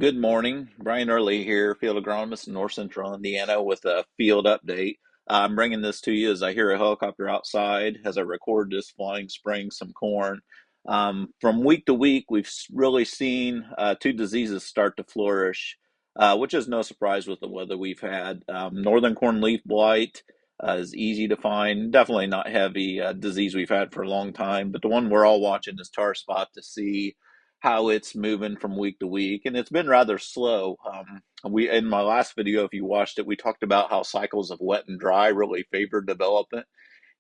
Good morning. Brian Early here, field agronomist in North Central Indiana with a field update. I'm bringing this to you as I hear a helicopter outside as I record this flying, spraying some corn. From week to week, we've really seen two diseases start to flourish, which is no surprise with the weather we've had. Northern corn leaf blight is easy to find, definitely not heavy disease we've had for a long time, but the one we're all watching is tar spot to see how it's moving from week to week, and it's been rather slow. We in my last video, if you watched it, we talked about how cycles of wet and dry really favor development.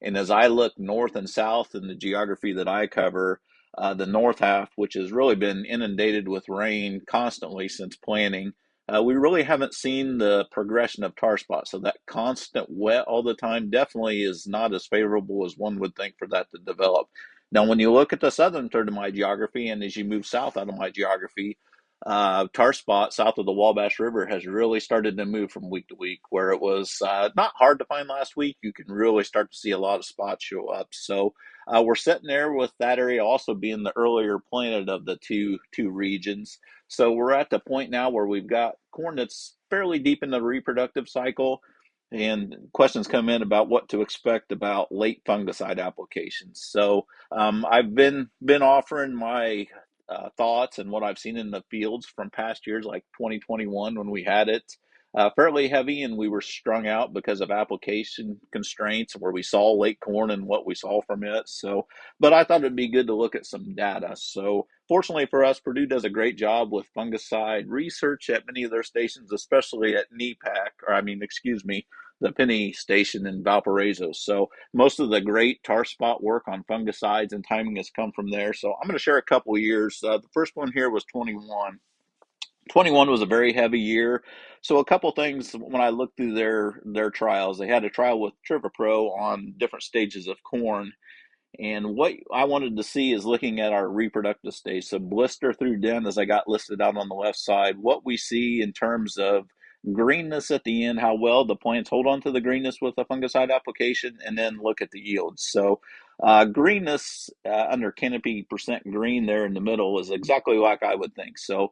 And as I look north and south in the geography that I cover, the north half, which has really been inundated with rain constantly since planting, we really haven't seen the progression of tar spots. So that constant wet all the time definitely is not as favorable as one would think for that to develop. Now, when you look at the southern third of my geography, and as you move south out of my geography, tar spot south of the Wabash River has really started to move from week to week, where it was not hard to find last week. You can really start to see a lot of spots show up. So we're sitting there with that area also being the earlier planted of the two regions. So we're at the point now where we've got corn that's fairly deep in the reproductive cycle. And questions come in about what to expect about late fungicide applications. So I've been offering my thoughts and what I've seen in the fields from past years, like 2021 when we had it fairly heavy and we were strung out because of application constraints where we saw late corn and what we saw from it. So, but I thought it'd be good to look at some data. So, fortunately for us, Purdue does a great job with fungicide research at many of their stations, especially at NEPAC, or I mean, excuse me, the Penny Station in Valparaiso. So most of the great tar spot work on fungicides and timing has come from there. So I'm going to share a couple of years. The first one here was 21. 21 was a very heavy year. So a couple things when I looked through their trials, they had a trial with Trivapro on different stages of corn. And what I wanted to see is looking at our reproductive stage. So blister through den, as I got listed out on the left side, what we see in terms of greenness at the end, how well the plants hold on to the greenness with a fungicide application, and then look at the yields. So greenness under canopy percent green there in the middle is exactly like I would think. So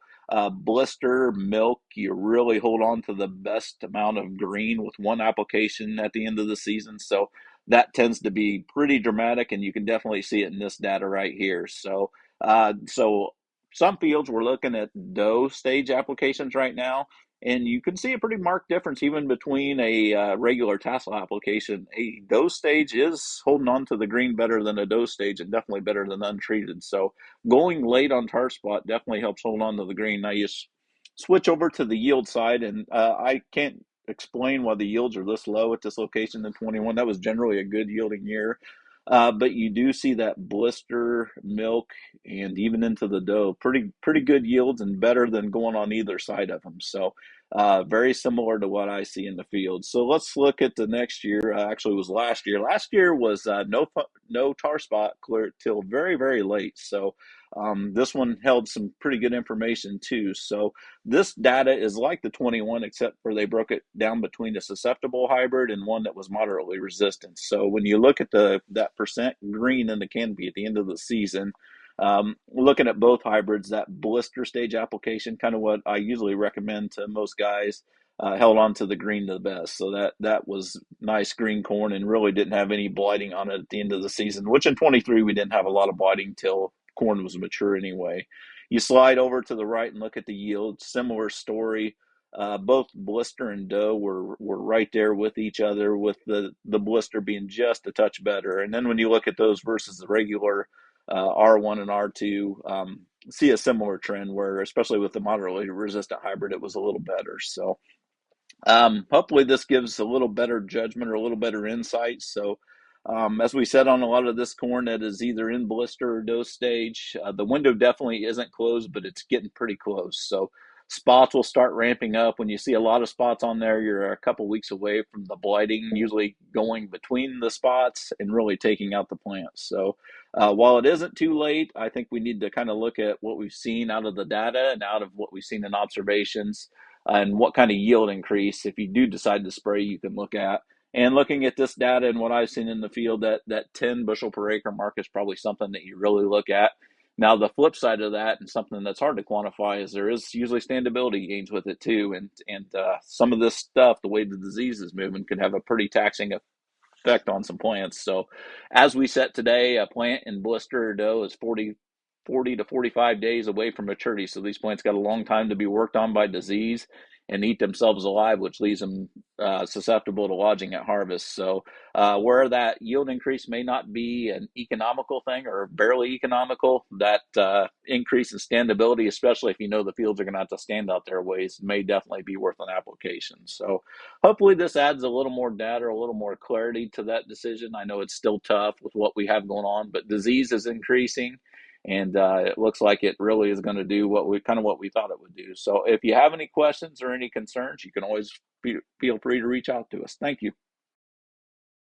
blister, milk, you really hold on to the best amount of green with one application at the end of the season. So that tends to be pretty dramatic, and you can definitely see it in this data right here. So some fields we're looking at dough stage applications right now, and you can see a pretty marked difference even between a regular tassel application. A dough stage is holding on to the green better than a dough stage, and definitely better than untreated. So going late on tar spot definitely helps hold on to the green. Now you switch over to the yield side, and I can't explain why the yields are this low at this location in 21. That was generally a good yielding year. But you do see that blister, milk, and even into the dough, pretty good yields and better than going on either side of them. So very similar to what I see in the field. So let's look at the next year. Actually, it was last year. Last year was no tar spot clear till very late. So this one held some pretty good information too. So this data is like the 21, except for they broke it down between a susceptible hybrid and one that was moderately resistant. So when you look at that percent green in the canopy at the end of the season, looking at both hybrids, that blister stage application, kind of what I usually recommend to most guys, held on to the green the best. So that was nice green corn and really didn't have any blighting on it at the end of the season, which in 23 we didn't have a lot of blighting till corn was mature anyway. You slide over to the right and look at the yield. Similar story. Both blister and dough were right there with each other, with the blister being just a touch better. And then when you look at those versus the regular R1 and R2, see a similar trend where, especially with the moderately resistant hybrid, it was a little better. So hopefully this gives a little better judgment or a little better insight. So as we said on a lot of this corn that is either in blister or dough stage, the window definitely isn't closed, but it's getting pretty close. So spots will start ramping up. When you see a lot of spots on there, you're a couple weeks away from the blighting, usually going between the spots and really taking out the plants. So while it isn't too late, I think we need to kind of look at what we've seen out of the data and out of what we've seen in observations and what kind of yield increase, if you do decide to spray, you can look at. And looking at this data and what I've seen in the field, that 10 bushel per acre mark is probably something that you really look at. Now, the flip side of that, and something that's hard to quantify, is there is usually standability gains with it too. And some of this stuff, the way the disease is moving, could have a pretty taxing effect on some plants. So, as we set today, a plant in blister dough is 40 to 45 days away from maturity. So, these plants got a long time to be worked on by disease and eat themselves alive, which leaves them susceptible to lodging at harvest. So, where that yield increase may not be an economical thing or barely economical, that increase in standability, especially if you know the fields are going to have to stand out their ways, may definitely be worth an application. So, hopefully this adds a little more data, a little more clarity to that decision. I know it's still tough with what we have going on, but disease is increasing, and it looks like it really is going to do what we thought it would do. So if you have any questions or any concerns, you can always feel free to reach out to us. Thank you.